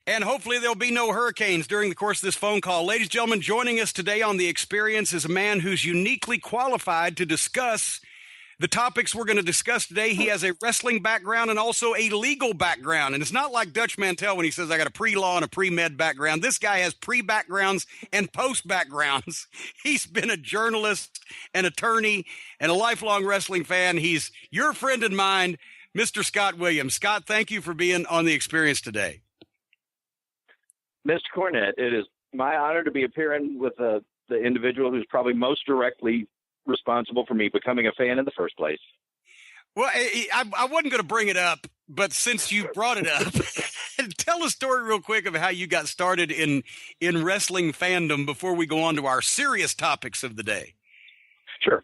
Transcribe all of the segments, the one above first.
And hopefully there'll be no hurricanes during the course of this phone call. Ladies and gentlemen, joining us today on The Experience is a man who's uniquely qualified to discuss the topics we're going to discuss today. He has a wrestling background and also a legal background. And it's not like Dutch Mantel when he says, I got a pre-law and a pre-med background. This guy has pre-backgrounds and post-backgrounds. He's been a journalist, an attorney, and a lifelong wrestling fan. He's your friend and mine, Mr. Scott Williams. Scott, thank you for being on The Experience today. Mr. Cornette, it is my honor to be appearing with the individual who's probably most directly responsible for me becoming a fan in the first place. Well, I wasn't going to bring it up, but since you brought it up, tell a story real quick of how you got started in wrestling fandom before we go on to our serious topics of the day. Sure.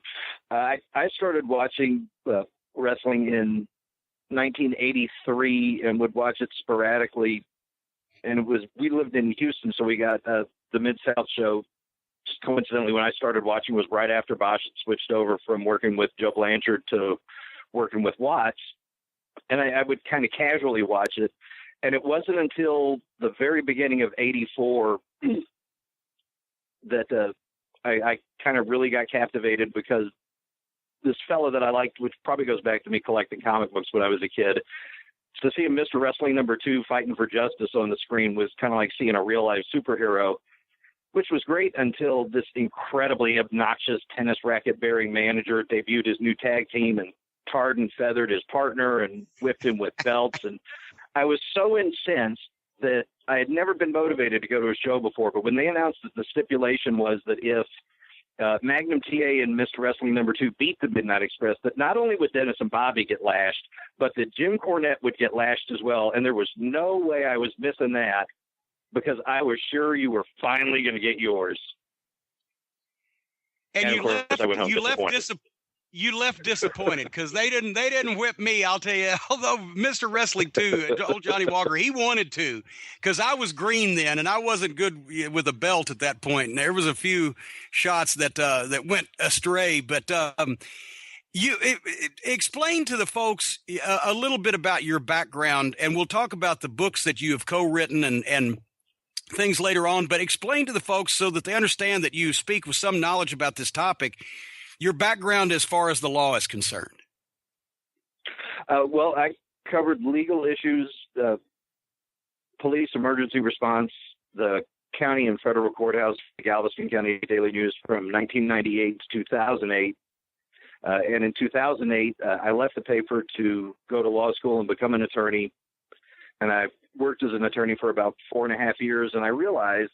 I started watching wrestling in 1983 and would watch it sporadically. And we lived in Houston, so we got the Mid-South show. Just coincidentally, when I started watching was right after Bosch had switched over from working with Joe Blanchard to working with Watts. And I would kind of casually watch it. And it wasn't until the very beginning of 84 that I kind of really got captivated, because this fella that I liked, which probably goes back to me collecting comic books when I was a kid, to see him Mr. Wrestling #2 fighting for justice on the screen was kind of like seeing a real-life superhero, which was great until this incredibly obnoxious tennis racket-bearing manager debuted his new tag team and tarred and feathered his partner and whipped him with belts. And I was so incensed that I had never been motivated to go to a show before. But when they announced that the stipulation was that if Magnum TA and Mr. Wrestling #2 beat the Midnight Express, that not only would Dennis and Bobby get lashed, but that Jim Cornette would get lashed as well. And there was no way I was missing that, because I was sure you were finally going to get yours. And you left disappointed because they didn't whip me. I'll tell you, although Mr. Wrestling 2, old Johnny Walker, he wanted to, because I was green then and I wasn't good with a belt at that point. And there was a few shots that went astray, but explain to the folks a little bit about your background, and we'll talk about the books that you have co-written and things later on, but explain to the folks so that they understand that you speak with some knowledge about this topic, your background as far as the law is concerned. Well, I covered legal issues, police emergency response, the county and federal courthouse, the Galveston County Daily News from 1998 to 2008. And in 2008, I left the paper to go to law school and become an attorney. And I worked as an attorney for about 4.5 years. And I realized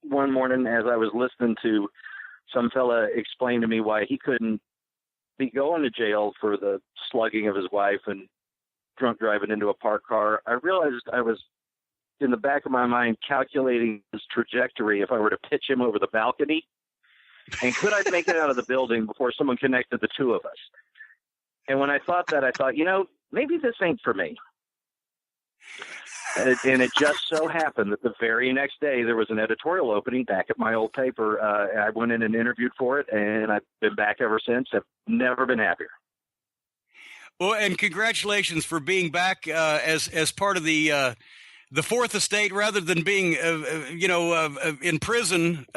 one morning, as I was listening to some fella explain to me why he couldn't be going to jail for the slugging of his wife and drunk driving into a parked car, I realized I was, in the back of my mind, calculating his trajectory if I were to pitch him over the balcony. And could I make it out of the building before someone connected the two of us? And when I thought that, I thought, maybe this ain't for me. And it just so happened that the very next day there was an editorial opening back at my old paper. I went in and interviewed for it, and I've been back ever since. I've never been happier. Well, and congratulations for being back as part of the Fourth Estate, rather than being in prison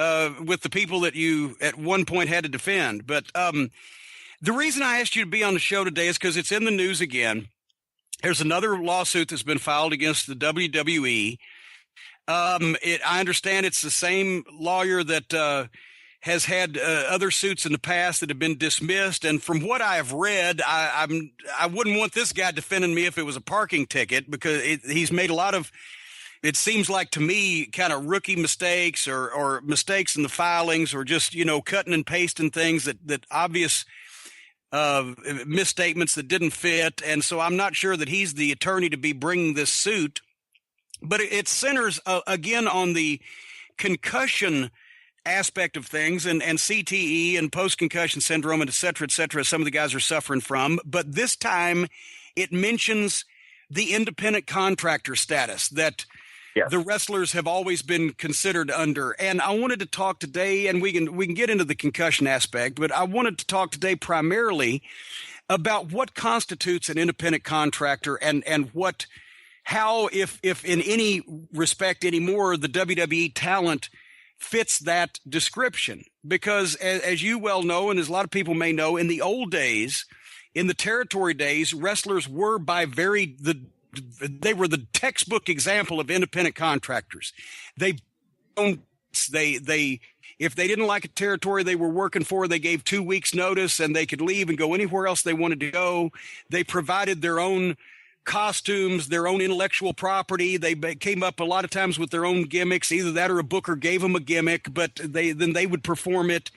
with the people that you at one point had to defend. But the reason I asked you to be on the show today is because it's in the news again. There's another lawsuit that's been filed against the WWE. I understand it's the same lawyer that has had other suits in the past that have been dismissed. And from what I have read, I wouldn't want this guy defending me if it was a parking ticket, because he's made a lot of, it seems like to me, kind of rookie mistakes or mistakes in the filings, or just, cutting and pasting things that obvious misstatements that didn't fit. And so I'm not sure that he's the attorney to be bringing this suit, but it centers again on the concussion aspect of things and CTE and post-concussion syndrome and et cetera, some of the guys are suffering from. But this time it mentions the independent contractor status that the wrestlers have always been considered under. And I wanted to talk today, and we can get into the concussion aspect, but I wanted to talk today primarily about what constitutes an independent contractor and how, if in any respect anymore, the WWE talent fits that description. Because as you well know, and as a lot of people may know, in the old days, in the territory days, wrestlers were they were the textbook example of independent contractors. They if they didn't like a territory they were working for, they gave 2 weeks notice and they could leave and go anywhere else they wanted to go. They provided their own costumes, their own intellectual property. They came up a lot of times with their own gimmicks. Either that or a booker gave them a gimmick, but then they would perform it.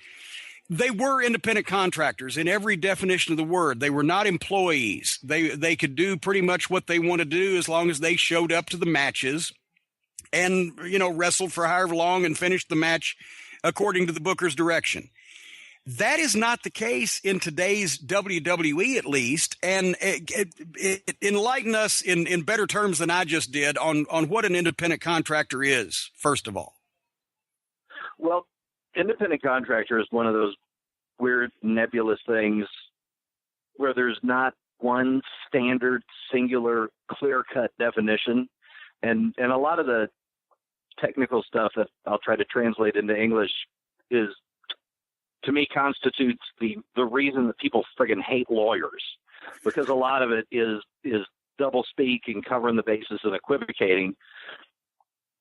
They were independent contractors in every definition of the word. They were not employees. They could do pretty much what they wanted to do as long as they showed up to the matches and, wrestled for however long and finished the match according to the booker's direction. That is not the case in today's WWE, at least. And it enlighten us in better terms than I just did on what an independent contractor is, first of all. Well, independent contractor is one of those weird nebulous things where there's not one standard, singular, clear-cut definition. And a lot of the technical stuff that I'll try to translate into English is, to me, constitutes the reason that people friggin' hate lawyers, because a lot of it is double speak and covering the bases and equivocating.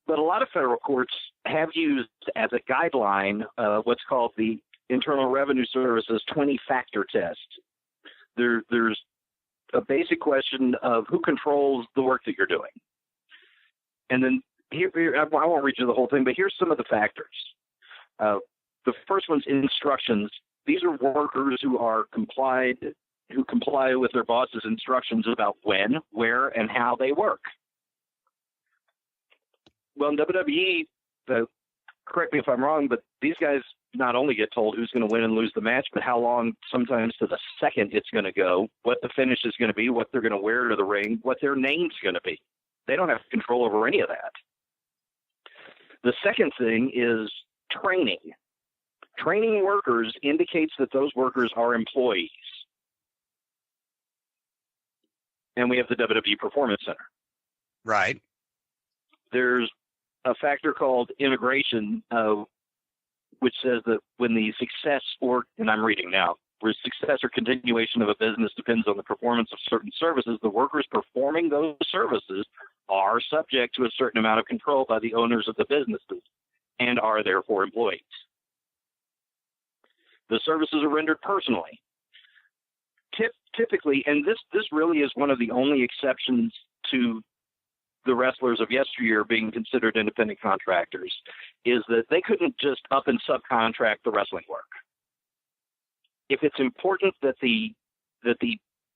But a lot of federal courts have used as a guideline what's called the Internal Revenue Service's 20-factor test. There's a basic question of who controls the work that you're doing. And then here I won't read you the whole thing, but here's some of the factors. The first one's instructions. These are workers who comply with their boss's instructions about when, where, and how they work. Well, in WWE, correct me if I'm wrong, but these guys not only get told who's going to win and lose the match, but how long, sometimes to the second it's going to go, what the finish is going to be, what they're going to wear to the ring, what their name's going to be. They don't have control over any of that. The second thing is training. Training workers indicates that those workers are employees. And we have the WWE Performance Center. Right. There's a factor called integration, which says that when the success and I'm reading now, where success or continuation of a business depends on the performance of certain services, the workers performing those services are subject to a certain amount of control by the owners of the businesses and are therefore employees. The services are rendered personally. Typically, and this really is one of the only exceptions to the wrestlers of yesteryear being considered independent contractors, is that they couldn't just up and subcontract the wrestling work. If it's important that the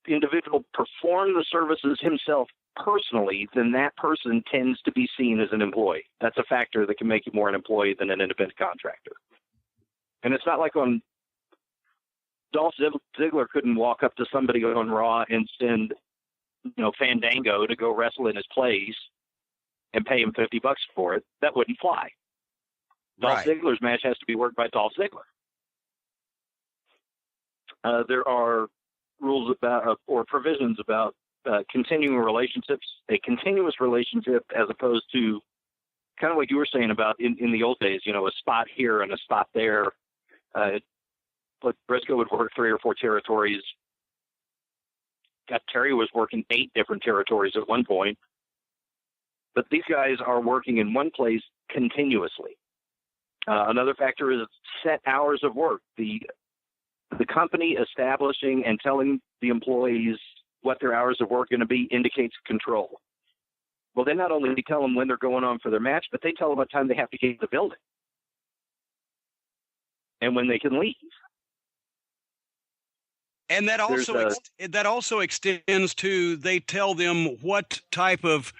individual perform the services himself personally, then that person tends to be seen as an employee. That's a factor that can make you more an employee than an independent contractor. And it's not like Dolph Ziggler couldn't walk up to somebody on Raw and send, Fandango to go wrestle in his place and pay him $50 for it. That wouldn't fly. Dolph Ziggler's match has to be worked by Dolph Ziggler. There are rules about or provisions about continuing relationships. A continuous relationship, as opposed to kind of what you were saying about in the old days, a spot here and a spot there. But Briscoe would work 3 or 4 territories. Terry was working 8 different territories at one point. But these guys are working in one place continuously. Another factor is set hours of work. The company establishing and telling the employees what their hours of work are going to be indicates control. Well, they not only tell them when they're going on for their match, but they tell them what time they have to get to the building and when they can leave. And that also extends to, they tell them what type of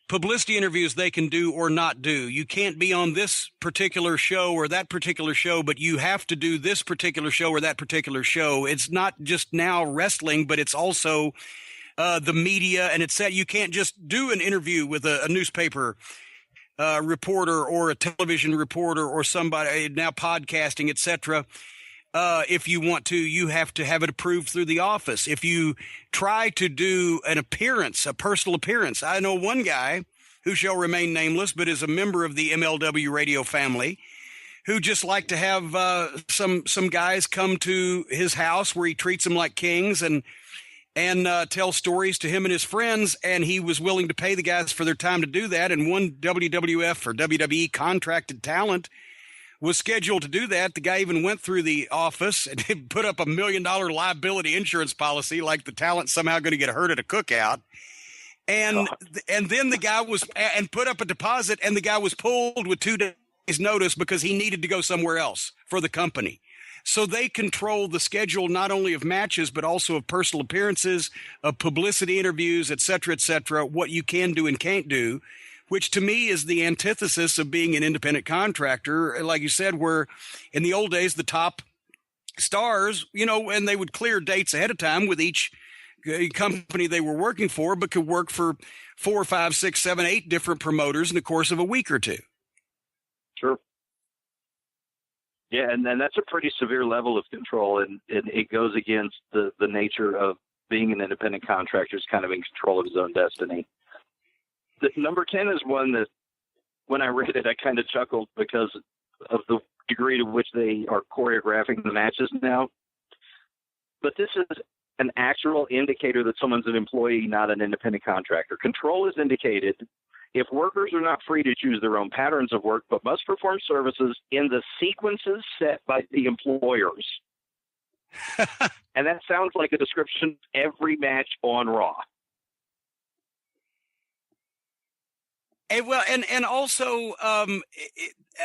publicity interviews they can do or not do. You can't be on this particular show or that particular show, but you have to do this particular show or that particular show. It's not just now wrestling, but it's also the media, and it's that you can't just do an interview with a newspaper reporter or a television reporter or somebody, now podcasting, etc. If you want to, you have to have it approved through the office. If you try to do an appearance, a personal appearance, I know one guy who shall remain nameless, but is a member of the MLW radio family, who just like to have some guys come to his house where he treats them like kings and tell stories to him and his friends, and he was willing to pay the guys for their time to do that. And one WWF or WWE contracted talent was scheduled to do that. The guy even went through the office and put up $1 million liability insurance policy, like the talent's somehow going to get hurt at a cookout. And then the guy was and put up a deposit, and the guy was pulled with 2 days notice because he needed to go somewhere else for the company. So they control the schedule not only of matches, but also of personal appearances, of publicity interviews, et cetera, what you can do and can't do, which to me is the antithesis of being an independent contractor. Like you said, where in the old days, the top stars, and they would clear dates ahead of time with each company they were working for, but could work for 4, 5, 6, 7, 8 different promoters in the course of a week or two. Sure. Yeah, and that's a pretty severe level of control, and it goes against the nature of being an independent contractor, is kind of in control of his own destiny. The number 10 is one that, when I read it, I kind of chuckled because of the degree to which they are choreographing the matches now. But this is an actual indicator that someone's an employee, not an independent contractor. Control is indicated if workers are not free to choose their own patterns of work, but must perform services in the sequences set by the employers. And that sounds like a description of every match on Raw. And also,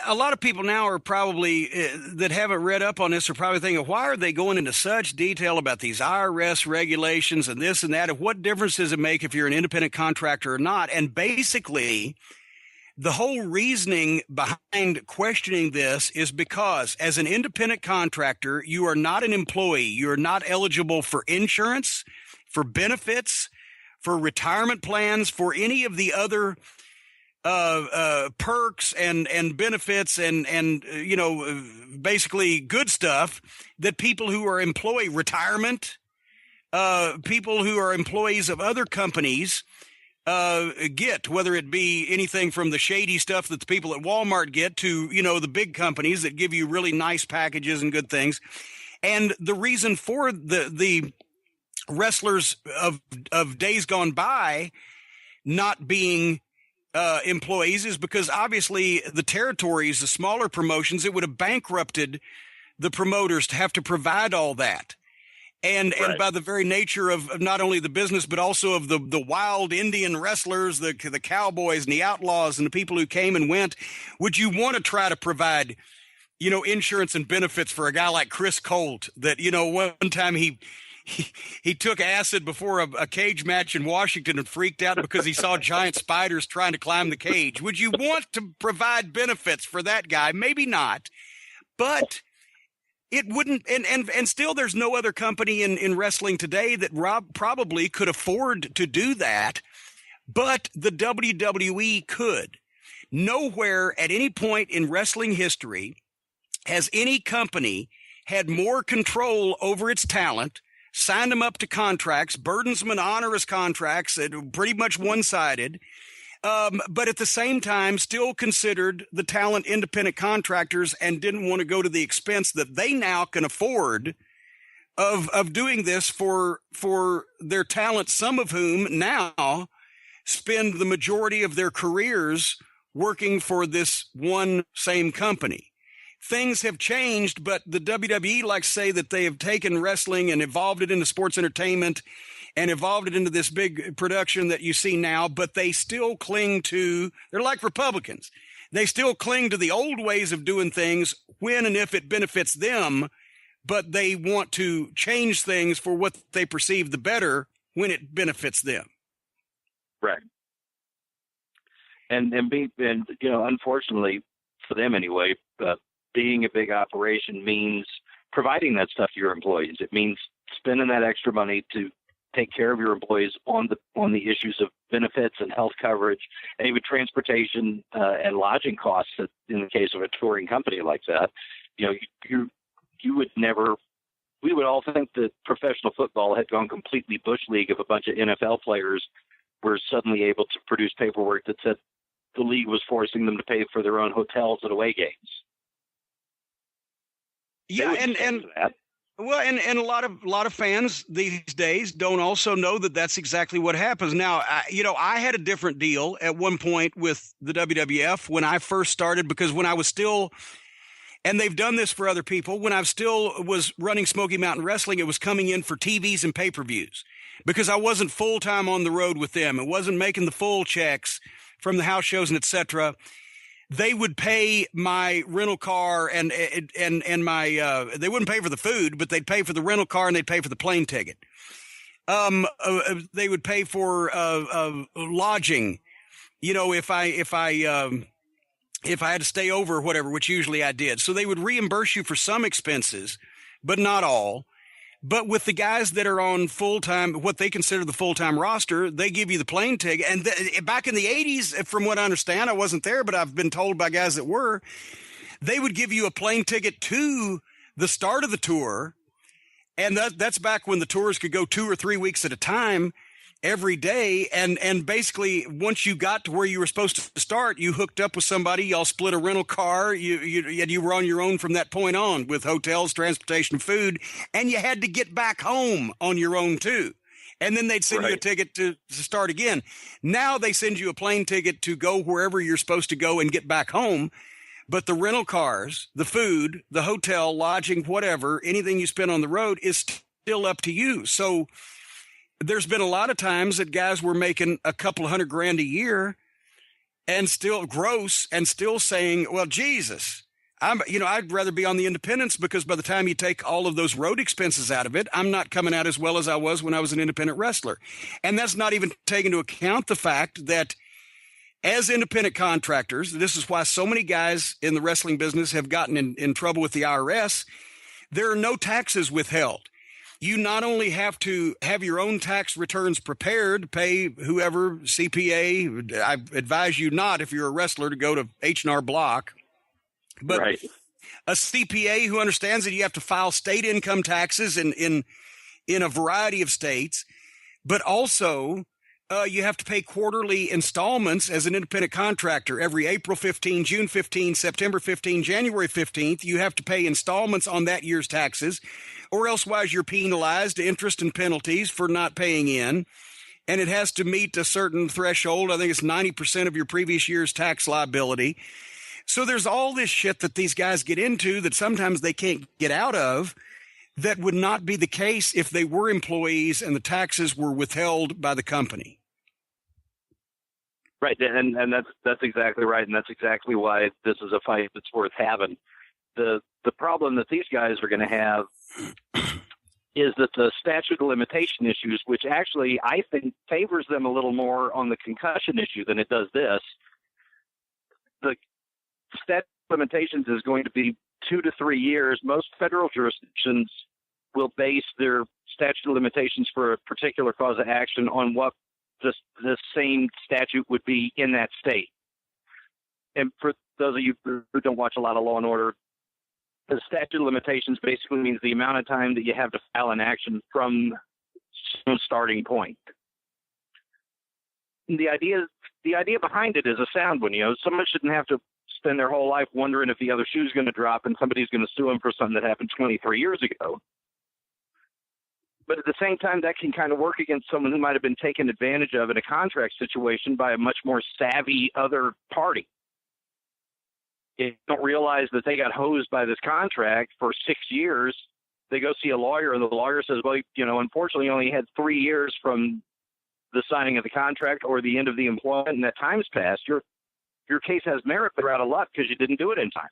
a lot of people now are probably that haven't read up on this are probably thinking, why are they going into such detail about these IRS regulations and this and that? And what difference does it make if you're an independent contractor or not? And basically, the whole reasoning behind questioning this is because as an independent contractor, you are not an employee. You're not eligible for insurance, for benefits, for retirement plans, for any of the other perks and benefits and basically good stuff that people who are retirement, people who are employees of other companies get, whether it be anything from the shady stuff that the people at Walmart get to, the big companies that give you really nice packages and good things. And the reason for the wrestlers of days gone by not being employees is because obviously the territories, the smaller promotions, it would have bankrupted the promoters to have to provide all that. And by the very nature of not only the business, but also of the wild Indian wrestlers, the cowboys and the outlaws and the people who came and went, would you want to try to provide, insurance and benefits for a guy like Chris Colt that, one time he took acid before a cage match in Washington and freaked out because he saw giant spiders trying to climb the cage. Would you want to provide benefits for that guy? Maybe not, but it wouldn't. And still there's no other company in wrestling today that probably could afford to do that, but the WWE could. Nowhere at any point in wrestling history has any company had more control over its talent, signed them up to contracts, burdens them in onerous contracts, pretty much one-sided, but at the same time still considered the talent independent contractors and didn't want to go to the expense that they now can afford of doing this for their talent, some of whom now spend the majority of their careers working for this one same company. Things have changed, but the WWE likes to say that they have taken wrestling and evolved it into sports entertainment and evolved it into this big production that you see now, but they still cling to, they're like Republicans. They still cling to the old ways of doing things when and if it benefits them, but they want to change things for what they perceive the better when it benefits them. Right. And unfortunately for them anyway, being a big operation means providing that stuff to your employees. It means spending that extra money to take care of your employees on the issues of benefits and health coverage, and even transportation and lodging costs. In the case of a touring company like that, you we would all think that professional football had gone completely bush league if a bunch of NFL players were suddenly able to produce paperwork that said the league was forcing them to pay for their own hotels at away games. Yeah, and a lot of fans these days don't also know that that's exactly what happens. Now, I had a different deal at one point with the WWF when I first started, because when I was still, and they've done this for other people, when I still was running Smoky Mountain Wrestling, it was coming in for TVs and pay-per-views, because I wasn't full-time on the road with them. It wasn't making the full checks from the house shows and et cetera. They would pay my rental car and my they wouldn't pay for the food, but they'd pay for the rental car and they'd pay for the plane ticket. They would pay for lodging, if I had to stay over or whatever, which usually I did. So they would reimburse you for some expenses, but not all. But with the guys that are on full-time, what they consider the full-time roster, they give you the plane ticket. And back in the 80s, from what I understand, I wasn't there, but I've been told by guys that were, they would give you a plane ticket to the start of the tour. And that's back when the tours could go 2 or 3 weeks at a time every day. And basically, once you got to where you were supposed to start, you hooked up with somebody, y'all split a rental car, you were on your own from that point on, with hotels, transportation, food, and you had to get back home on your own too. And then they'd send you a ticket to start again. Now they send you a plane ticket to go wherever you're supposed to go and get back home. But the rental cars, the food, the hotel, lodging, whatever, anything you spend on the road is still up to you. So there's been a lot of times that guys were making a couple $100,000 a year and still gross and still saying, well, Jesus, I'd rather be on the independents, because by the time you take all of those road expenses out of it, I'm not coming out as well as I was when I was an independent wrestler. And that's not even taking into account the fact that as independent contractors, this is why so many guys in the wrestling business have gotten in trouble with the IRS. There are no taxes withheld. You not only have to have your own tax returns prepared, pay whoever, CPA. I advise you not, if you're a wrestler, to go to H&R Block. But a CPA who understands that you have to file state income taxes in a variety of states, but also you have to pay quarterly installments as an independent contractor. Every April 15, June 15, September 15, January 15th, you have to pay installments on that year's taxes, or elsewise you're penalized, interest and penalties for not paying in. And it has to meet a certain threshold. I think it's 90% of your previous year's tax liability. So there's all this shit that these guys get into that sometimes they can't get out of, that would not be the case if they were employees and the taxes were withheld by the company. Right, and that's exactly right, and that's exactly why this is a fight that's worth having. The problem that these guys are going to have is that the statute of limitation issues, which actually I think favors them a little more on the concussion issue than it does this, the statute of limitations is going to be 2 to 3 years. Most federal jurisdictions will base their statute of limitations for a particular cause of action on what the same statute would be in that state. And for those of you who don't watch a lot of Law and Order, the statute of limitations basically means the amount of time that you have to file an action from some starting point. And the idea behind it is a sound one. Someone shouldn't have to spend their whole life wondering if the other shoe's going to drop and somebody's going to sue them for something that happened 23 years ago. But at the same time, that can kind of work against someone who might have been taken advantage of in a contract situation by a much more savvy other party. If they don't realize that they got hosed by this contract for 6 years, they go see a lawyer, and the lawyer says, well, unfortunately, you only had 3 years from the signing of the contract or the end of the employment, and that time's passed. Your case has merit, but you're out of luck because you didn't do it in time.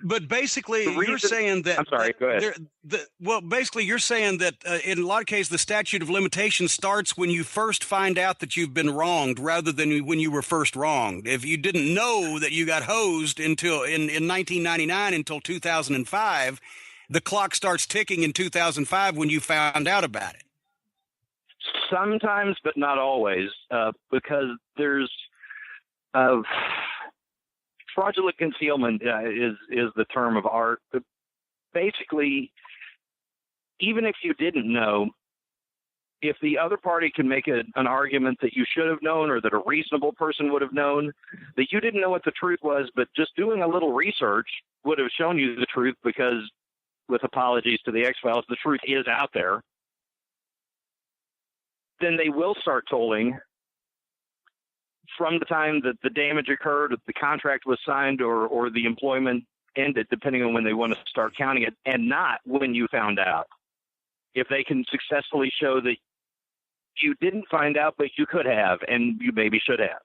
But basically, you're saying that. I'm sorry. Go ahead. Basically, you're saying that in a lot of cases, the statute of limitations starts when you first find out that you've been wronged, rather than when you were first wronged. If you didn't know that you got hosed until in 1999 until 2005, the clock starts ticking in 2005 when you found out about it. Sometimes, but not always, because there's. fraudulent concealment is the term of art. But basically, even if you didn't know, if the other party can make an argument that you should have known or that a reasonable person would have known, that you didn't know what the truth was, but just doing a little research would have shown you the truth because, with apologies to the X-Files, the truth is out there, then they will start tolling from the time that the damage occurred, the contract was signed, or the employment ended, depending on when they want to start counting it, and not when you found out. If they can successfully show that you didn't find out, but you could have, and you maybe should have.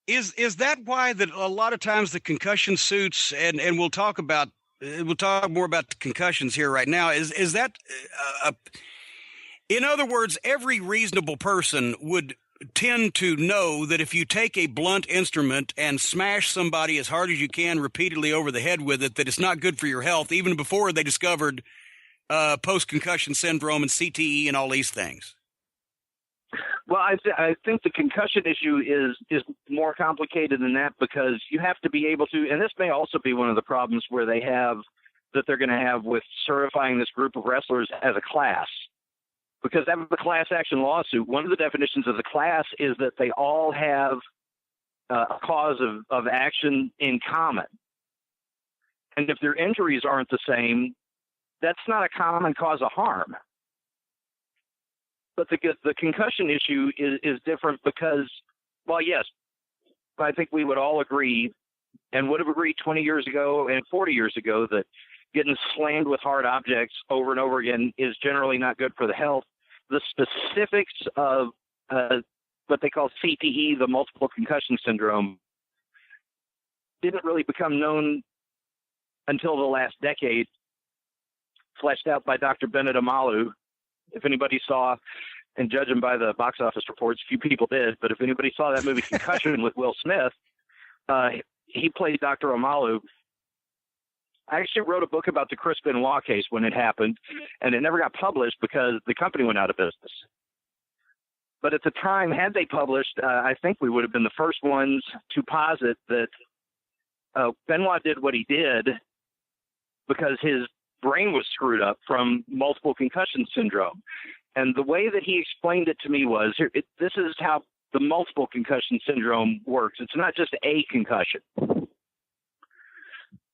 Is that why that a lot of times the concussion suits, and we'll talk more about the concussions here right now, is that in other words, every reasonable person would tend to know that if you take a blunt instrument and smash somebody as hard as you can repeatedly over the head with it, that it's not good for your health, even before they discovered post-concussion syndrome and CTE and all these things? Well, I think the concussion issue is more complicated than that, because you have to be able to, and this may also be one of the problems where they're going to have with certifying this group of wrestlers as a class. Because that was a class action lawsuit. One of the definitions of the class is that they all have a cause of action in common. And if their injuries aren't the same, that's not a common cause of harm. But the concussion issue is different because, well, yes, I think we would all agree, and would have agreed 20 years ago and 40 years ago, that getting slammed with hard objects over and over again is generally not good for the health. The specifics of what they call CTE, the multiple concussion syndrome, didn't really become known until the last decade, fleshed out by Dr. Bennet Omalu. If anybody saw, and judging by the box office reports, few people did, but if anybody saw that movie Concussion with Will Smith, he played Dr. Omalu. I actually wrote a book about the Chris Benoit case when it happened, and it never got published because the company went out of business. But at the time, had they published, I think we would have been the first ones to posit that Benoit did what he did because his brain was screwed up from multiple concussion syndrome. And the way that he explained it to me was, this is how the multiple concussion syndrome works. It's not just a concussion,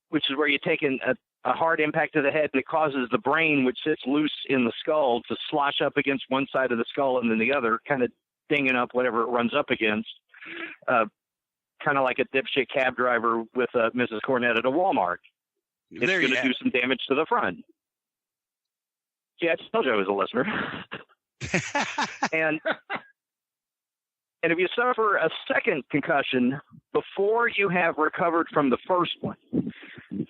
which is where you take a hard impact to the head and it causes the brain, which sits loose in the skull, to slosh up against one side of the skull and then the other, kind of dinging up whatever it runs up against, kind of like a dipshit cab driver with Mrs. Cornette at a Walmart. It's going to do some damage to the front. Yeah, I told you I was a listener. And if you suffer a second concussion before you have recovered from the first one,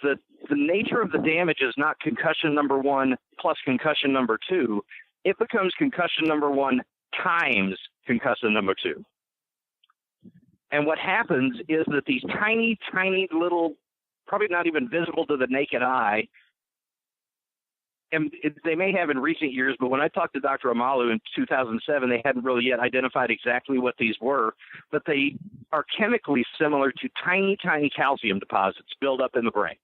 the nature of the damage is not concussion number one plus concussion number two. It becomes concussion number one times concussion number two. And what happens is that these tiny, tiny little, probably not even visible to the naked eye, and they may have in recent years, but when I talked to Dr. Omalu in 2007, they hadn't really yet identified exactly what these were, but they are chemically similar to tiny, tiny calcium deposits built up in the brain.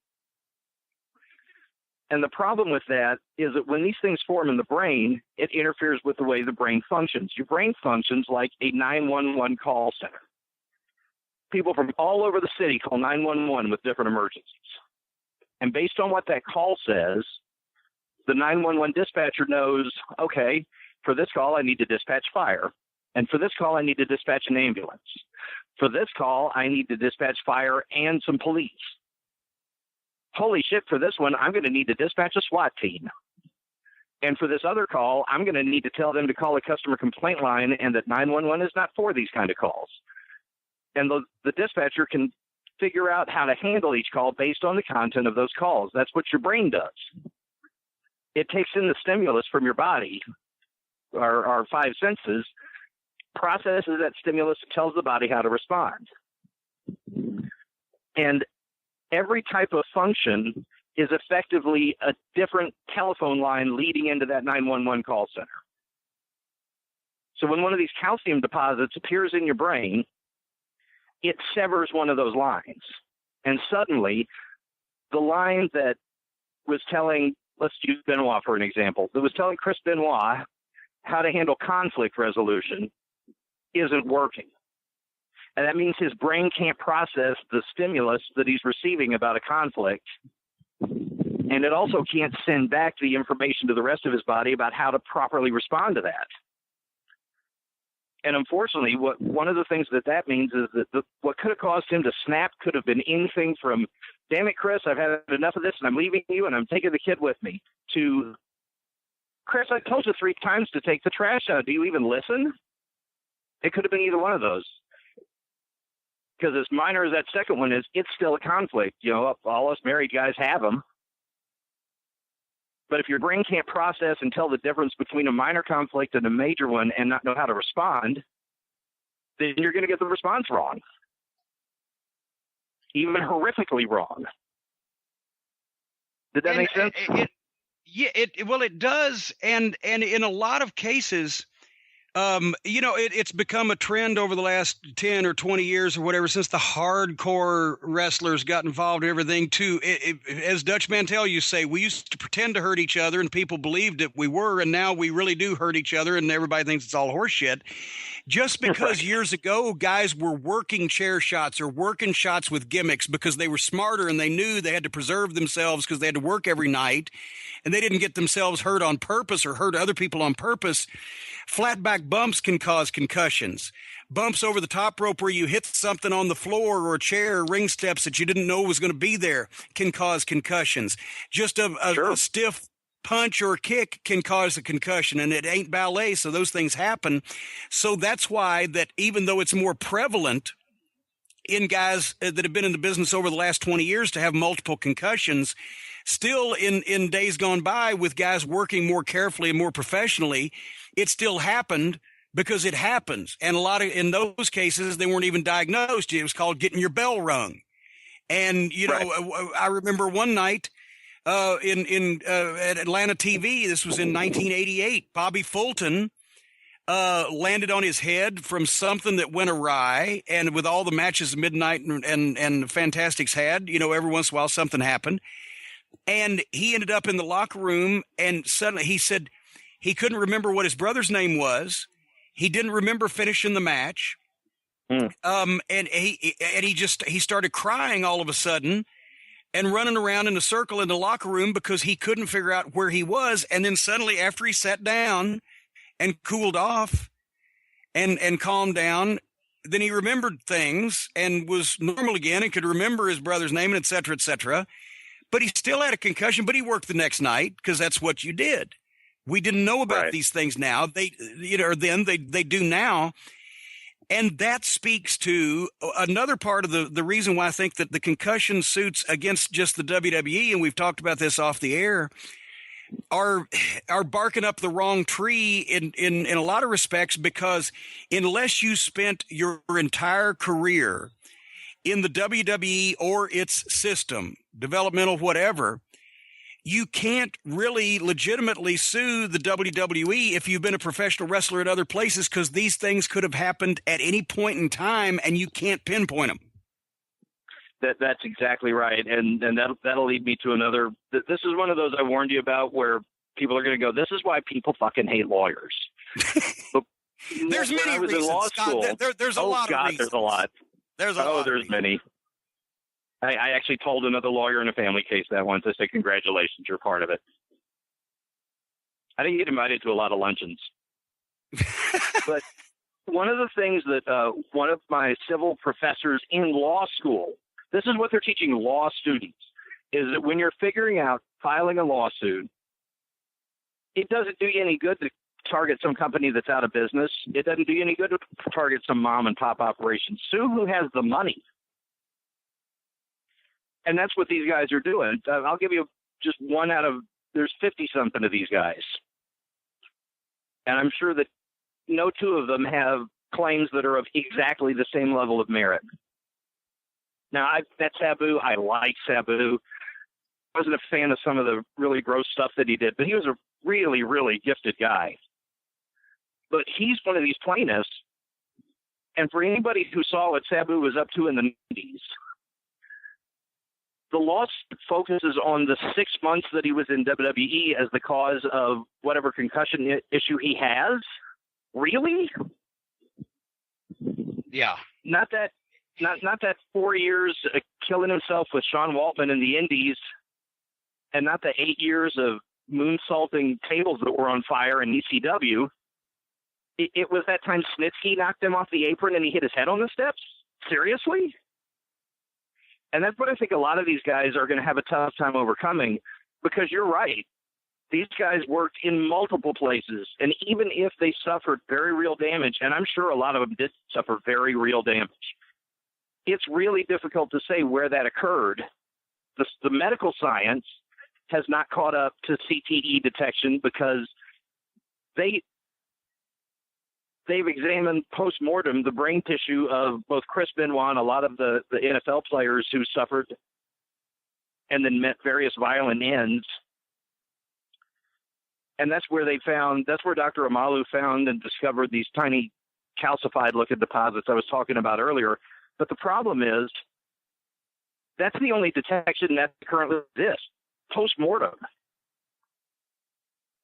And the problem with that is that when these things form in the brain, it interferes with the way the brain functions. Your brain functions like a 911 call center. People from all over the city call 911 with different emergencies. And based on what that call says, the 911 dispatcher knows, okay, for this call, I need to dispatch fire. And for this call, I need to dispatch an ambulance. For this call, I need to dispatch fire and some police. Holy shit, for this one, I'm going to need to dispatch a SWAT team. And for this other call, I'm going to need to tell them to call a customer complaint line and that 911 is not for these kind of calls. And the dispatcher can figure out how to handle each call based on the content of those calls. That's what your brain does. It takes in the stimulus from your body, our five senses, processes that stimulus, and tells the body how to respond. And every type of function is effectively a different telephone line leading into that 911 call center. So when one of these calcium deposits appears in your brain, it severs one of those lines. And suddenly, the line that was telling, let's use Benoit for an example, that was telling Chris Benoit how to handle conflict resolution isn't working. And that means his brain can't process the stimulus that he's receiving about a conflict. And it also can't send back the information to the rest of his body about how to properly respond to that. And unfortunately, one of the things that means is that what could have caused him to snap could have been anything from, damn it, Chris, I've had enough of this and I'm leaving you and I'm taking the kid with me, to, Chris, I told you 3 times to take the trash out. Do you even listen? It could have been either one of those. Because as minor as that second one is, it's still a conflict. You know, all us married guys have them. But if your brain can't process and tell the difference between a minor conflict and a major one and not know how to respond, then you're going to get the response wrong. Even horrifically wrong. Did that make sense? It does. And in a lot of cases, it's become a trend over the last 10 or 20 years or whatever, since the hardcore wrestlers got involved in everything too. As Dutch Mantel used to say, we used to pretend to hurt each other and people believed that we were, and now we really do hurt each other and everybody thinks it's all horseshit. Just because years ago guys were working chair shots or working shots with gimmicks because they were smarter and they knew they had to preserve themselves because they had to work every night and they didn't get themselves hurt on purpose or hurt other people on purpose. Flat back bumps can cause concussions. Bumps over the top rope where you hit something on the floor or a chair or ring steps that you didn't know was going to be there can cause concussions. Just a stiff punch or kick can cause a concussion, and it ain't ballet, so those things happen. So that's why that even though it's more prevalent in guys that have been in the business over the last 20 years to have multiple concussions, still in days gone by with guys working more carefully and more professionally, it still happened because it happens. And in those cases, they weren't even diagnosed. It was called getting your bell rung. And, I remember one night at Atlanta TV, this was in 1988, Bobby Fulton landed on his head from something that went awry. And with all the matches at midnight and the Fantastics had, every once in a while something happened. And he ended up in the locker room, and suddenly he said he couldn't remember what his brother's name was. He didn't remember finishing the match. And he started crying all of a sudden and running around in a circle in the locker room because he couldn't figure out where he was. And then suddenly, after he sat down and cooled off and calmed down, then he remembered things and was normal again and could remember his brother's name, and et cetera, et cetera. But he still had a concussion, but he worked the next night because that's what you did. We didn't know about these things now. They do now. And that speaks to another part of the reason why I think that the concussion suits against just the WWE, and we've talked about this off the air, are barking up the wrong tree in a lot of respects, because unless you spent your entire career in the WWE or its system, developmental, whatever, you can't really legitimately sue the WWE if you've been a professional wrestler at other places, because these things could have happened at any point in time and you can't pinpoint them. That's exactly right. And that'll lead me to another. This is one of those I warned you about where people are going to go, this is why people fucking hate lawyers. But there's many reasons, in law Scott. school, There's a lot of reasons. There's a lot. There's many. I actually told another lawyer in a family case that once. I said, congratulations, you're part of it. I didn't get invited to a lot of luncheons. But one of the things that one of my civil professors in law school, this is what they're teaching law students, is that when you're figuring out filing a lawsuit, it doesn't do you any good to target some company that's out of business. It doesn't do you any good to target some mom and pop operation. Sue who has the money. And that's what these guys are doing. I'll give you just one out of, there's 50-something of these guys. And I'm sure that no two of them have claims that are of exactly the same level of merit. Now, I met Sabu. I like Sabu. I wasn't a fan of some of the really gross stuff that he did, but he was a really, really gifted guy. But he's one of these plaintiffs, And for anybody who saw what Sabu was up to in the 90s, the lawsuit focuses on the 6 months that he was in WWE as the cause of whatever concussion issue he has. Really? Yeah. Not that 4 years killing himself with Sean Waltman in the Indies, and not the 8 years of moonsaulting tables that were on fire in ECW. It was that time Snitsky knocked him off the apron and he hit his head on the steps? Seriously? And that's what I think a lot of these guys are going to have a tough time overcoming, because you're right. These guys worked in multiple places, and even if they suffered very real damage, and I'm sure a lot of them did suffer very real damage, it's really difficult to say where that occurred. The medical science has not caught up to CTE detection because they've examined post-mortem the brain tissue of both Chris Benoit and a lot of the NFL players who suffered and then met various violent ends. And that's where Dr. Amalu found and discovered these tiny calcified looking deposits I was talking about earlier. But the problem is that's the only detection that currently exists, post-mortem.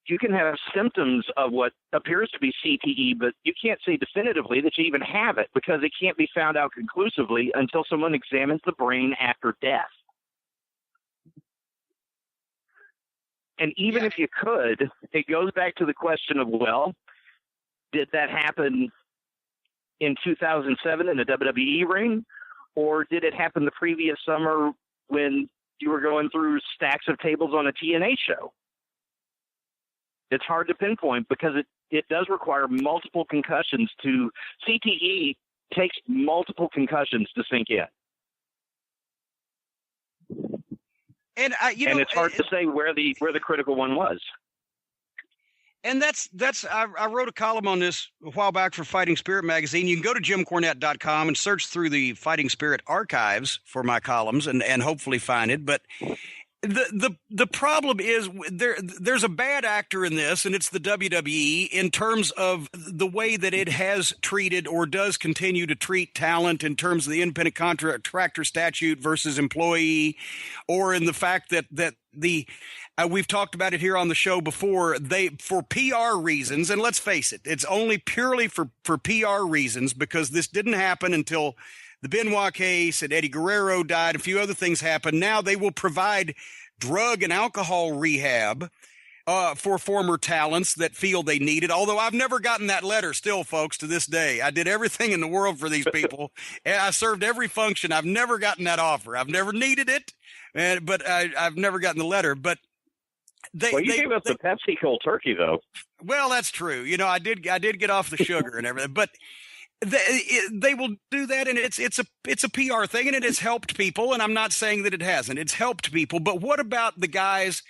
You can have symptoms of what appears to be CTE, but you can't say definitively that you even have it because it can't be found out conclusively until someone examines the brain after death. And even if you could, it goes back to the question of, well, did that happen in 2007 in the WWE ring, or did it happen the previous summer when you were going through stacks of tables on a TNA show? It's hard to pinpoint because it does require multiple concussions to – CTE takes multiple concussions to sink in. And it's hard to say where the critical one was. And that's I wrote a column on this a while back for Fighting Spirit magazine. You can go to jimcornette.com and search through the Fighting Spirit archives for my columns and hopefully find it. But the problem is there's a bad actor in this, and it's the WWE in terms of the way that it has treated or does continue to treat talent in terms of the independent contractor statute versus employee, or in the fact that we've talked about it here on the show before, for PR reasons, and let's face it, it's only purely for PR reasons, because this didn't happen until the Benoit case and Eddie Guerrero died. A few other things happened. Now they will provide drug and alcohol rehab for former talents that feel they need it. Although I've never gotten that letter still, folks, to this day. I did everything in the world for these people, and I served every function. I've never gotten that offer. I've never needed it, but I've never gotten the letter. But you gave up the Pepsi cold turkey, though. Well, that's true. You know, I did get off the sugar and everything, but they will do that, and it's a PR thing, and it has helped people. And I'm not saying that it hasn't. It's helped people. But what about the guys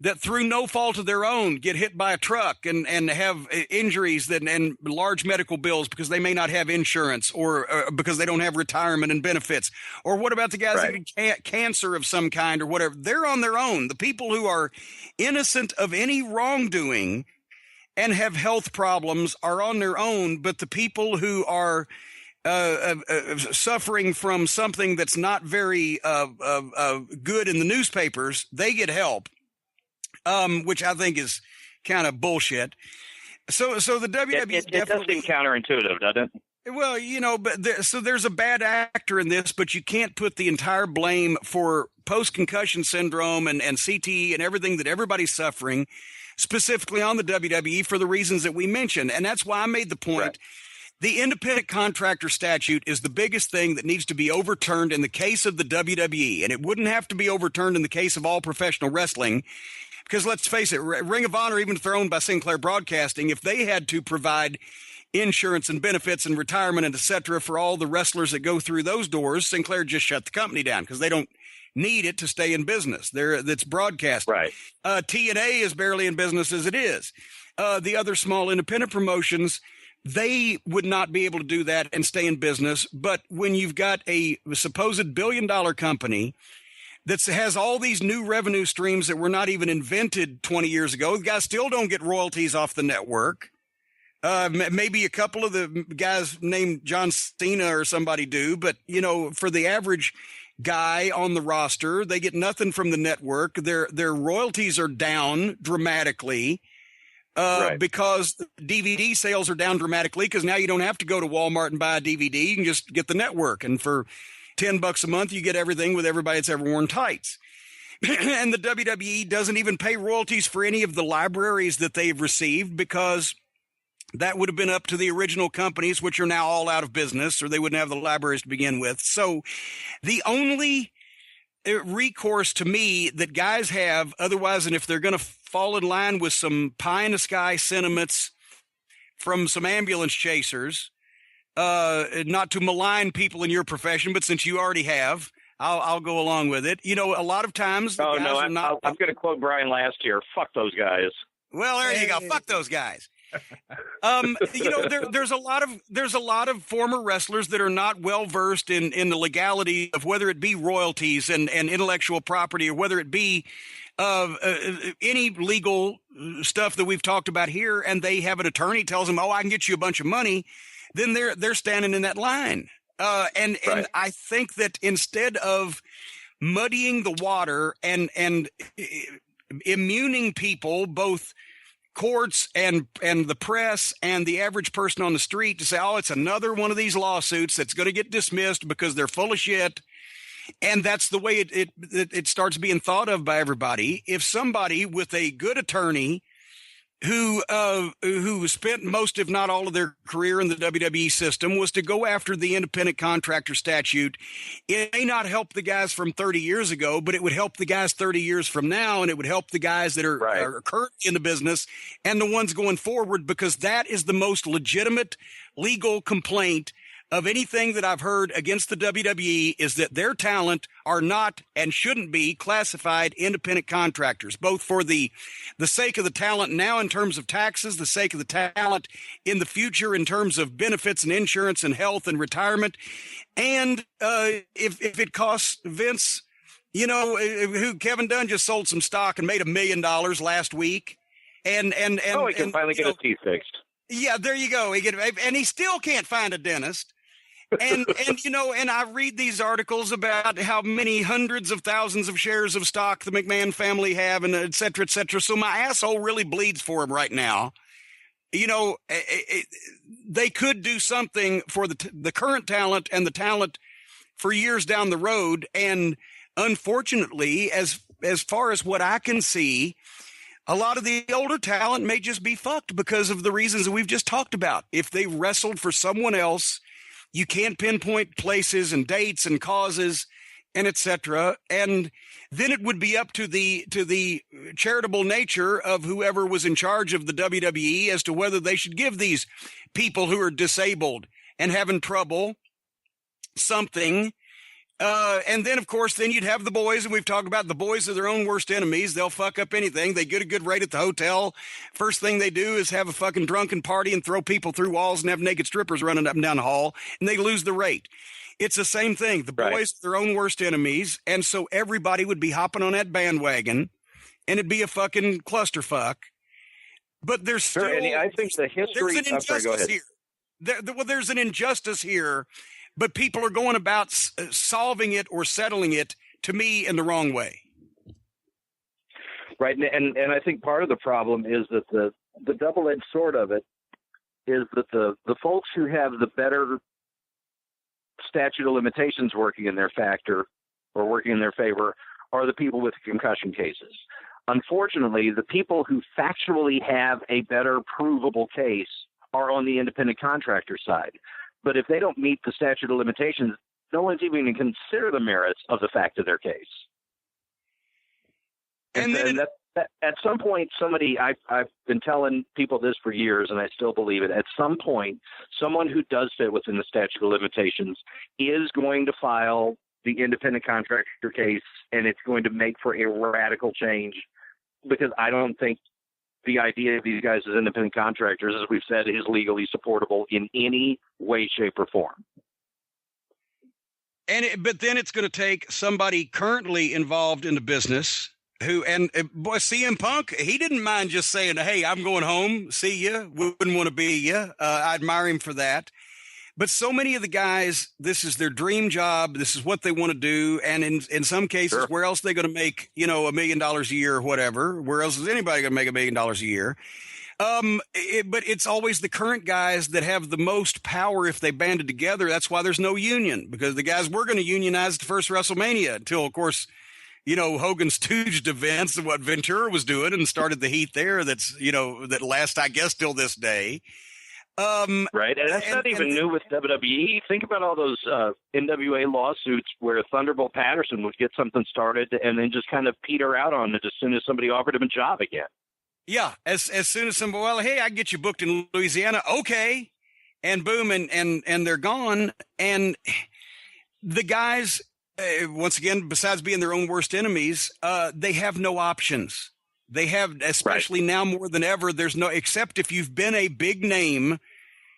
that, through no fault of their own, get hit by a truck and have injuries and large medical bills because they may not have insurance, or because they don't have retirement and benefits? Or what about the guys that get cancer of some kind or whatever? They're on their own. The people who are innocent of any wrongdoing and have health problems are on their own, but the people who are suffering from something that's not very good in the newspapers, they get help, which I think is kind of bullshit. So the WWE it does seem counterintuitive, doesn't it? Well, you know, but there's a bad actor in this, but you can't put the entire blame for post-concussion syndrome and CTE and everything that everybody's suffering specifically on the WWE for the reasons that we mentioned. And that's why I made the point. Right. The independent contractor statute is the biggest thing that needs to be overturned in the case of the WWE. And it wouldn't have to be overturned in the case of all professional wrestling, because let's face it, Ring of Honor, even if they're owned by Sinclair Broadcasting, if they had to provide insurance and benefits and retirement and et cetera for all the wrestlers that go through those doors, Sinclair just shut the company down because they don't need it to stay in business. That's broadcasting. Right. TNA is barely in business as it is. The other small independent promotions, they would not be able to do that and stay in business. But when you've got a supposed billion-dollar company that has all these new revenue streams that were not even invented 20 years ago, the guys still don't get royalties off the network. Maybe a couple of the guys named John Cena or somebody do, but for the average guy on the roster, they get nothing from the network. Their royalties are down dramatically because DVD sales are down dramatically because now you don't have to go to Walmart and buy a DVD. You can just get the network, and for $10 a month, you get everything with everybody that's ever worn tights. And the WWE doesn't even pay royalties for any of the libraries that they've received because that would have been up to the original companies, which are now all out of business, or they wouldn't have the libraries to begin with. So the only recourse to me that guys have otherwise, and if they're going to fall in line with some pie in the sky sentiments from some ambulance chasers, not to malign people in your profession, but since you already have, I'll go along with it. A lot of times the guys are not. I'm going to quote Brian last year. Fuck those guys. Well, there you go. Fuck those guys. There's a lot of former wrestlers that are not well versed in the legality of whether it be royalties and intellectual property, or whether it be any legal stuff that we've talked about here, and they have an attorney tells them, "Oh, I can get you a bunch of money," then they're standing in that line. And I think that instead of muddying the water and immuning people, both courts and the press and the average person on the street, to say, oh, it's another one of these lawsuits that's going to get dismissed because they're full of shit. And that's the way it starts being thought of by everybody. If somebody with a good attorney who spent most, if not all, of their career in the WWE system was to go after the independent contractor statute, it may not help the guys from 30 years ago, but it would help the guys 30 years from now, and it would help the guys that are currently in the business and the ones going forward, because that is the most legitimate legal complaint of anything that I've heard against the WWE, is that their talent are not and shouldn't be classified independent contractors, both for the sake of the talent now in terms of taxes, the sake of the talent in the future in terms of benefits and insurance and health and retirement. And if it costs Vince, who Kevin Dunn just sold some stock and made $1 million last week. And he can finally get his teeth fixed. Yeah, there you go. And he still can't find a dentist. And I read these articles about how many hundreds of thousands of shares of stock the McMahon family have, and et cetera, et cetera. So my asshole really bleeds for him right now. They could do something for the current talent and the talent for years down the road. And unfortunately, as far as what I can see, a lot of the older talent may just be fucked because of the reasons that we've just talked about. If they wrestled for someone else, you can't pinpoint places and dates and causes and et cetera. And then it would be up to the charitable nature of whoever was in charge of the WWE as to whether they should give these people who are disabled and having trouble something. And then, of course, then you'd have the boys, and we've talked about the boys are their own worst enemies. They'll fuck up anything. They get a good rate at the hotel. First thing they do is have a fucking drunken party and throw people through walls and have naked strippers running up and down the hall, and they lose the rate. It's the same thing. The boys are their own worst enemies, and so everybody would be hopping on that bandwagon, and it'd be a fucking clusterfuck. But there's still... I think the history... There's an injustice here. There's an injustice here. But people are going about solving it or settling it, to me, in the wrong way. Right, and I think part of the problem is that the double-edged sword of it is that the folks who have the better statute of limitations working in their favor are the people with concussion cases. Unfortunately, the people who factually have a better provable case are on the independent contractor side. But if they don't meet the statute of limitations, no one's even going to consider the merits of the fact of their case. And at some point, I've been telling people this for years, and I still believe it. At some point, someone who does fit within the statute of limitations is going to file the independent contractor case, and it's going to make for a radical change, because I don't think the idea of these guys as independent contractors, as we've said, is legally supportable in any way, shape, or form. But then it's going to take somebody currently involved in the business Boy, CM Punk, he didn't mind just saying, "Hey, I'm going home. See you. Wouldn't want to be you." I admire him for that. But so many of the guys, this is their dream job. This is what they want to do. And in some cases, Sure. where else are they going to make, $1 million a year or whatever? Where else is anybody going to make $1 million a year? But it's always the current guys that have the most power if they banded together. That's why there's no union, because the guys were going to unionize at the first WrestleMania until, of course, Hogan stooged events and what Ventura was doing and started the heat there. That lasts, I guess, till this day. Right, and that's not even new with WWE. Think about all those NWA lawsuits where Thunderbolt Patterson would get something started and then just kind of peter out on it as soon as somebody offered him a job again. Yeah, as soon as somebody, well, hey, I can get you booked in Louisiana, okay, and boom, and they're gone. And the guys, once again, besides being their own worst enemies, they have no options. They have, especially now more than ever, there's no, except if you've been a big name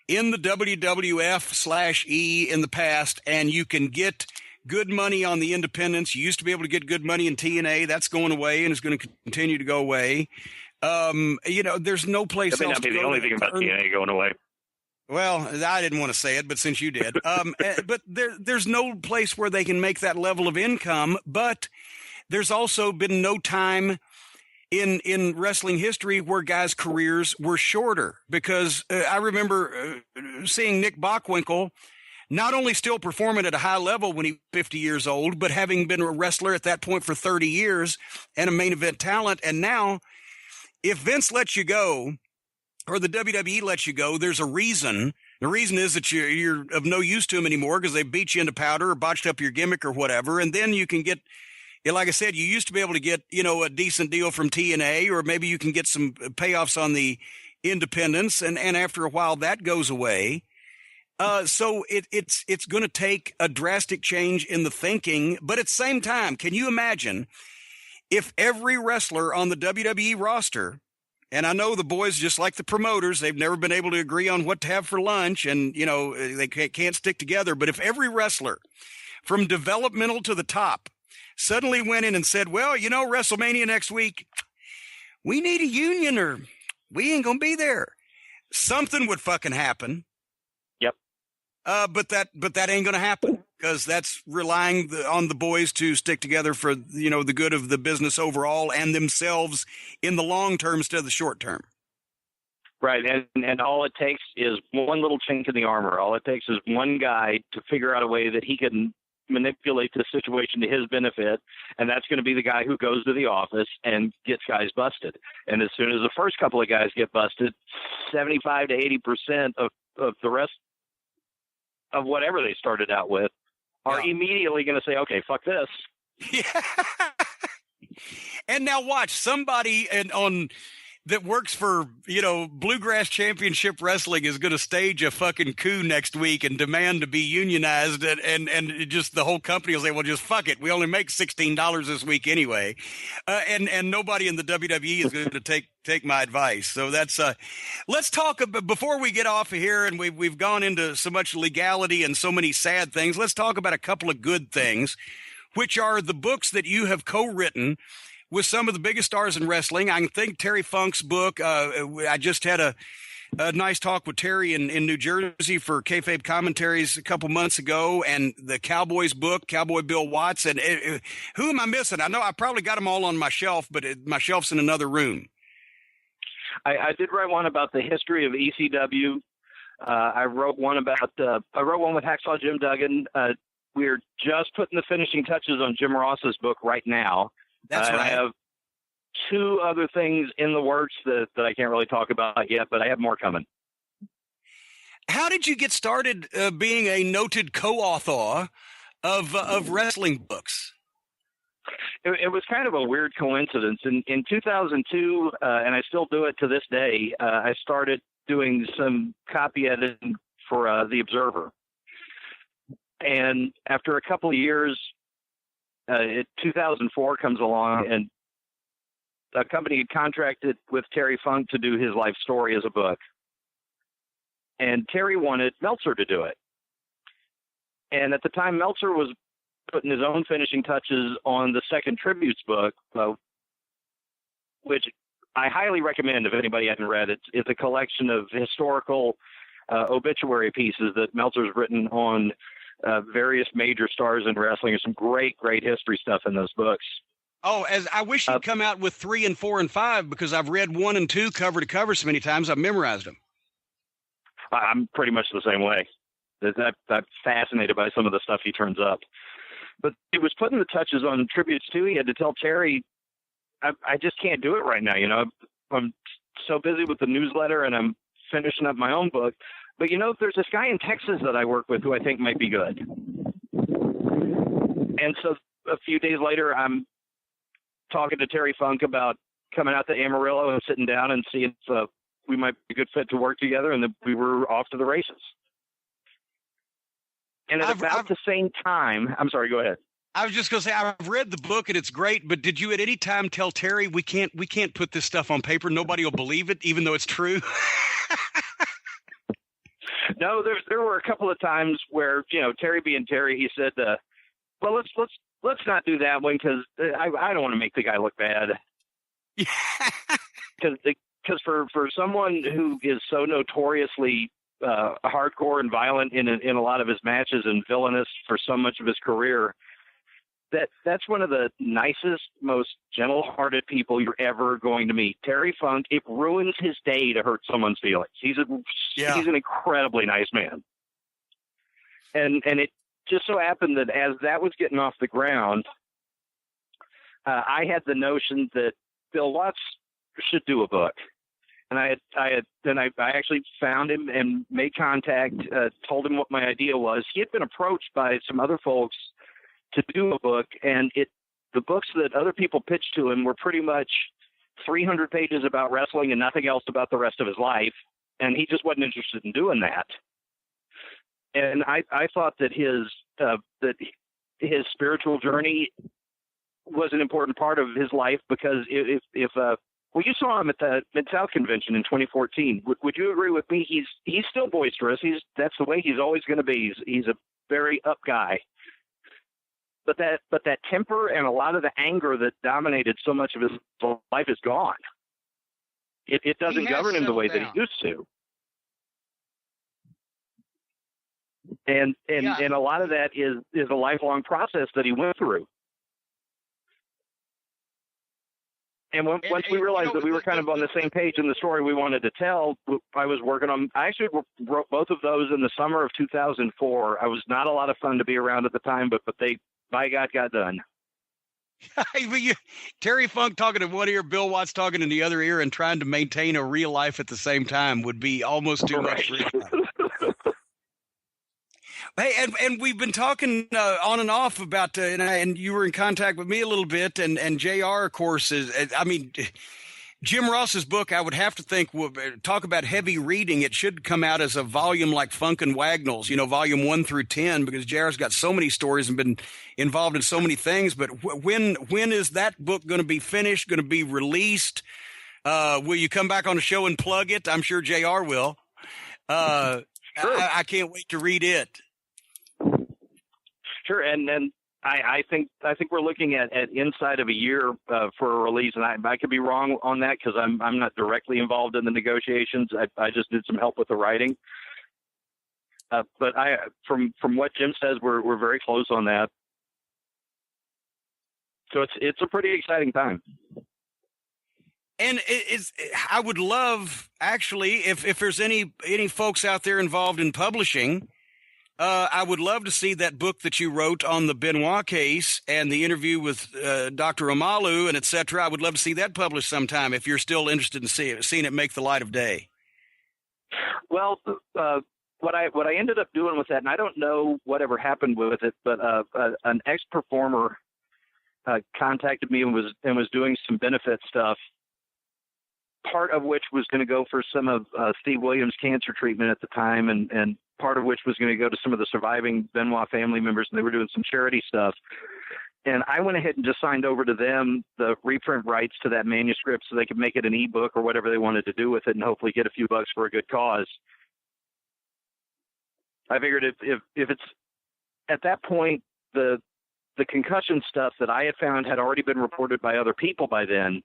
in the WWF/E in the past, and you can get good money on the independents. You used to be able to get good money in TNA. That's going away and is going to continue to go away. There's no place else. That may not be the only thing about TNA going away. Well, I didn't want to say it, but since you did, but there's no place where they can make that level of income. But there's also been no time in wrestling history where guys' careers were shorter, because I remember seeing Nick Bockwinkel not only still performing at a high level when he was 50 years old, but having been a wrestler at that point for 30 years and a main event talent. And now, if Vince lets you go or the WWE lets you go, there's a reason. The reason is that you're of no use to them anymore because they beat you into powder or botched up your gimmick or whatever. And then you can get, like I said, you used to be able to get, a decent deal from TNA, or maybe you can get some payoffs on the independents. And after a while that goes away. So it's going to take a drastic change in the thinking. But at the same time, can you imagine if every wrestler on the WWE roster, and I know the boys, just like the promoters, they've never been able to agree on what to have for lunch, and, they can't stick together. But if every wrestler from developmental to the top suddenly went in and said, well, WrestleMania next week, we need a union or we ain't going to be there, something would fucking happen. Yep. But that ain't going to happen, because that's relying on the boys to stick together for, the good of the business overall and themselves in the long term instead of the short term. Right. And all it takes is one little chink in the armor. All it takes is one guy to figure out a way that he can manipulate the situation to his benefit, and that's going to be the guy who goes to the office and gets guys busted. And as soon as the first couple of guys get busted, 75 to 80% of the rest of whatever they started out with are immediately going to say, okay, fuck this. Yeah. And now watch somebody that works for, Bluegrass Championship Wrestling is going to stage a fucking coup next week and demand to be unionized. And just the whole company will say, well, just fuck it. We only make $16 this week anyway. And nobody in the WWE is going to take my advice. So that's, let's talk about, before we get off of here, and we've gone into so much legality and so many sad things. Let's talk about a couple of good things, which are the books that you have co-written with some of the biggest stars in wrestling. I think Terry Funk's book, I just had a nice talk with Terry in New Jersey for Kayfabe Commentaries a couple months ago, and the Cowboys book, Cowboy Bill Watts. And who am I missing? I know I probably got them all on my shelf, but my shelf's in another room. I did write one about the history of ECW. I wrote one with Hacksaw Jim Duggan. We're just putting the finishing touches on Jim Ross's book right now. That's right. I have two other things in the works that I can't really talk about yet, but I have more coming. How did you get started being a noted co-author of wrestling books? It was kind of a weird coincidence. In 2002, and I still do it to this day, I started doing some copy editing for The Observer. And after a couple of years, 2004 comes along, and a company had contracted with Terry Funk to do his life story as a book. And Terry wanted Meltzer to do it. And at the time, Meltzer was putting his own finishing touches on the second Tributes book, which I highly recommend if anybody hasn't read it. It's a collection of historical obituary pieces that Meltzer's written on various major stars in wrestling. There's some great history stuff in those books. Oh, as I wish you'd come out with 3 and 4 and 5, because I've read 1 and 2 cover to cover so many times I've memorized them. I'm pretty much the same way. I'm fascinated by some of the stuff he turns up. But he was putting the touches on tributes too. He had to tell Terry, I just can't do it right now. You know, I'm so busy with the newsletter and I'm finishing up my own book. But, you know, there's this guy in Texas that I work with who I think might be good. And so a few days later, I'm talking to Terry Funk about coming out to Amarillo and sitting down and seeing if we might be a good fit to work together. And then we were off to the races. And at about the same time, I'm sorry, go ahead. I was just going to say, I've read the book and it's great, but did you at any time tell Terry, we can't put this stuff on paper? Nobody will believe it, even though it's true. No, there were a couple of times where, you know, Terry being Terry, he said, well, let's not do that one, because I don't want to make the guy look bad. Because for someone who is so notoriously hardcore and violent in a lot of his matches and villainous for so much of his career, that's one of the nicest, most gentle-hearted people you're ever going to meet. Terry Funk, it ruins his day to hurt someone's feelings. He's an incredibly nice man. And it just so happened that as that was getting off the ground, I had the notion that Bill Watts should do a book. And I actually found him and made contact, told him what my idea was. He had been approached by some other folks to do a book, and the books that other people pitched to him were pretty much 300 pages about wrestling and nothing else about the rest of his life, and he just wasn't interested in doing that. And I thought that his spiritual journey was an important part of his life, because well, you saw him at the Mid-South Convention in 2014. Would you agree with me? He's still boisterous. That's the way he's always going to be. He's a very up guy. But that temper and a lot of the anger that dominated so much of his life is gone. It doesn't govern him the way that he used to. And a lot of that is a lifelong process that he went through. And once we realized that we were kind of on the same page in the story we wanted to tell, I was working on. I actually wrote both of those in the summer of 2004. I was not a lot of fun to be around at the time, but they, by God, got done. Terry Funk talking in one ear, Bill Watts talking in the other ear, and trying to maintain a real life at the same time would be almost too much. Hey, and we've been talking on and off about, and you were in contact with me a little bit, and JR, of course, Jim Ross's book, I would have to think, talk about heavy reading. It should come out as a volume like Funk and Wagnalls, volume 1 through 10, because JR's got so many stories and been involved in so many things. But when is that book going to be finished, going to be released? Will you come back on the show and plug it? I'm sure JR will. Sure. I can't wait to read it. Sure, and I think we're looking at inside of a year for a release, and I could be wrong on that, because I'm not directly involved in the negotiations. I just did some help with the writing. But from what Jim says, we're very close on that. So it's a pretty exciting time. And I would love, actually, if there's any folks out there involved in publishing, I would love to see that book that you wrote on the Benoit case and the interview with Dr. Amalu and et cetera. I would love to see that published sometime if you're still interested in seeing it make the light of day. Well, what I ended up doing with that, and I don't know whatever happened with it, but an ex-performer contacted me and was doing some benefit stuff, part of which was going to go for some of Steve Williams' cancer treatment at the time, and part of which was going to go to some of the surviving Benoit family members, and they were doing some charity stuff. And I went ahead and just signed over to them the reprint rights to that manuscript so they could make it an ebook or whatever they wanted to do with it, and hopefully get a few bucks for a good cause. I figured if it's at that point, the concussion stuff that I had found had already been reported by other people by then.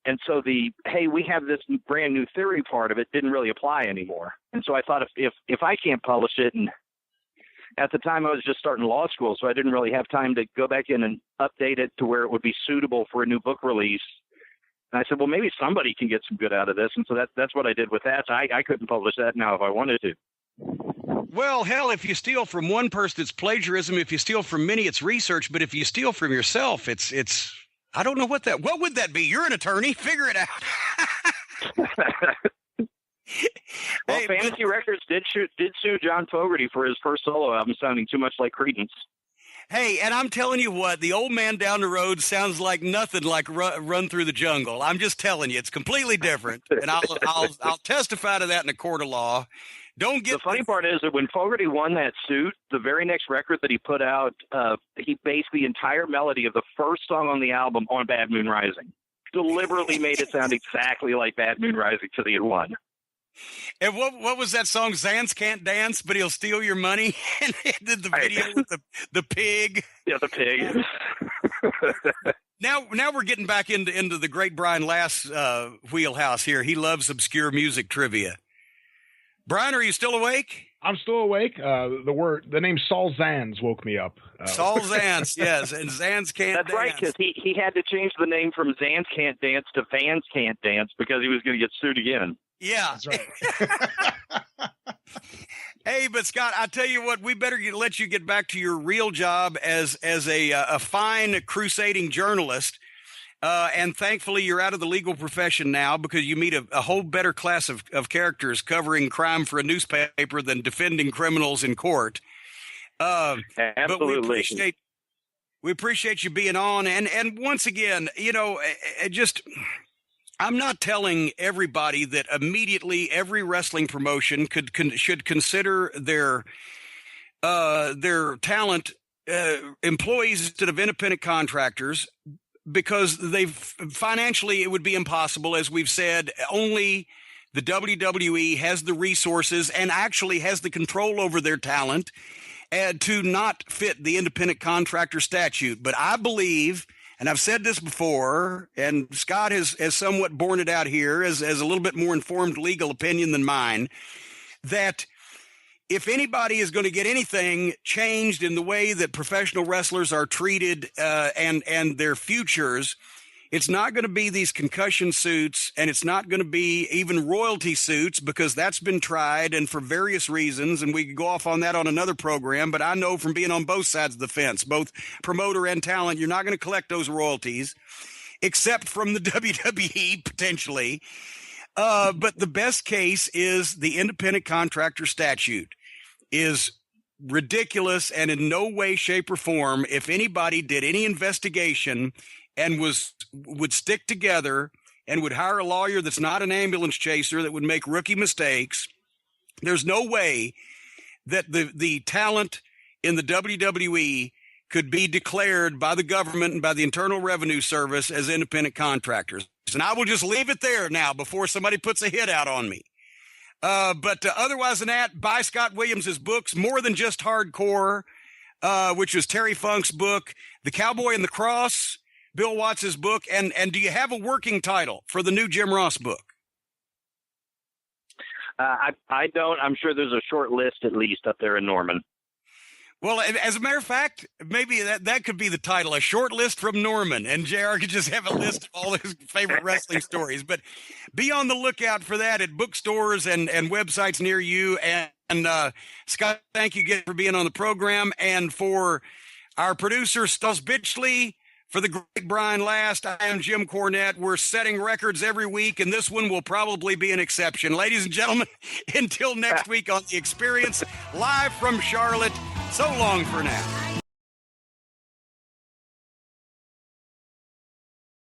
And so hey, we have this brand new theory part of it didn't really apply anymore. And so I thought if I can't publish it, and at the time I was just starting law school, so I didn't really have time to go back in and update it to where it would be suitable for a new book release. And I said, well, maybe somebody can get some good out of this. And so that's what I did with that. So I couldn't publish that now if I wanted to. Well, hell, if you steal from one person, it's plagiarism. If you steal from many, it's research. But if you steal from yourself, it's I don't know what would that be? You're an attorney. Figure it out. Well, Fantasy Records did sue John Fogerty for his first solo album sounding too much like Creedence. Hey, and I'm telling you what, the old man down the road sounds like nothing like Run Through the Jungle. I'm just telling you, it's completely different, and I'll testify to that in a court of law. The funny part is that when Fogerty won that suit, the very next record that he put out, he based the entire melody of the first song on the album on Bad Moon Rising. Deliberately made it sound exactly like Bad Moon Rising so that he had won. And what was that song? Zans Can't Dance, but he'll steal your money. And he did the video with the pig. Yeah, the pig. Now we're getting back into the great Brian Lass wheelhouse here. He loves obscure music trivia. Brian, are you still awake? I'm still awake. The name Saul Zans woke me up. Saul Zans, yes, and Zans Can't Dance. That's right, because he had to change the name from Zans Can't Dance to Vans Can't Dance because he was going to get sued again. Yeah. That's right. Hey, but Scott, I tell you what, we better let you get back to your real job as a fine crusading journalist. And thankfully, you're out of the legal profession now because you meet a whole better class of characters covering crime for a newspaper than defending criminals in court. Absolutely. But we appreciate you being on. And once again, I'm not telling everybody that immediately every wrestling promotion should consider their talent employees instead of independent contractors, because financially it would be impossible. As we've said, only the WWE has the resources and actually has the control over their talent to not fit the independent contractor statute. But I believe, and I've said this before, and Scott has somewhat borne it out here as a little bit more informed legal opinion than mine, that if anybody is going to get anything changed in the way that professional wrestlers are treated and their futures, it's not going to be these concussion suits, and it's not going to be even royalty suits, because that's been tried and for various reasons, and we could go off on that on another program. But I know from being on both sides of the fence, both promoter and talent, you're not going to collect those royalties, except from the WWE potentially. But the best case is the independent contractor statute is ridiculous, and in no way, shape, or form, if anybody did any investigation and would stick together and would hire a lawyer that's not an ambulance chaser that would make rookie mistakes, there's no way that the talent in the WWE could be declared by the government and by the Internal Revenue Service as independent contractors. And I will just leave it there now before somebody puts a hit out on me. But otherwise than that, buy Scott Williams' books, More Than Just Hardcore, which was Terry Funk's book, The Cowboy and the Cross, Bill Watts' book. And do you have a working title for the new Jim Ross book? I don't. I'm sure there's a short list at least up there in Norman. Well, as a matter of fact, maybe that could be the title, A Short List from Norman, and JR could just have a list of all his favorite wrestling stories. But be on the lookout for that at bookstores and websites near you. And Scott, thank you again for being on the program. And for our producer, Stas Bitchley, for the great Brian Last, I am Jim Cornette. We're setting records every week, and this one will probably be an exception. Ladies and gentlemen, until next week on The Experience, live from Charlotte, so long for now.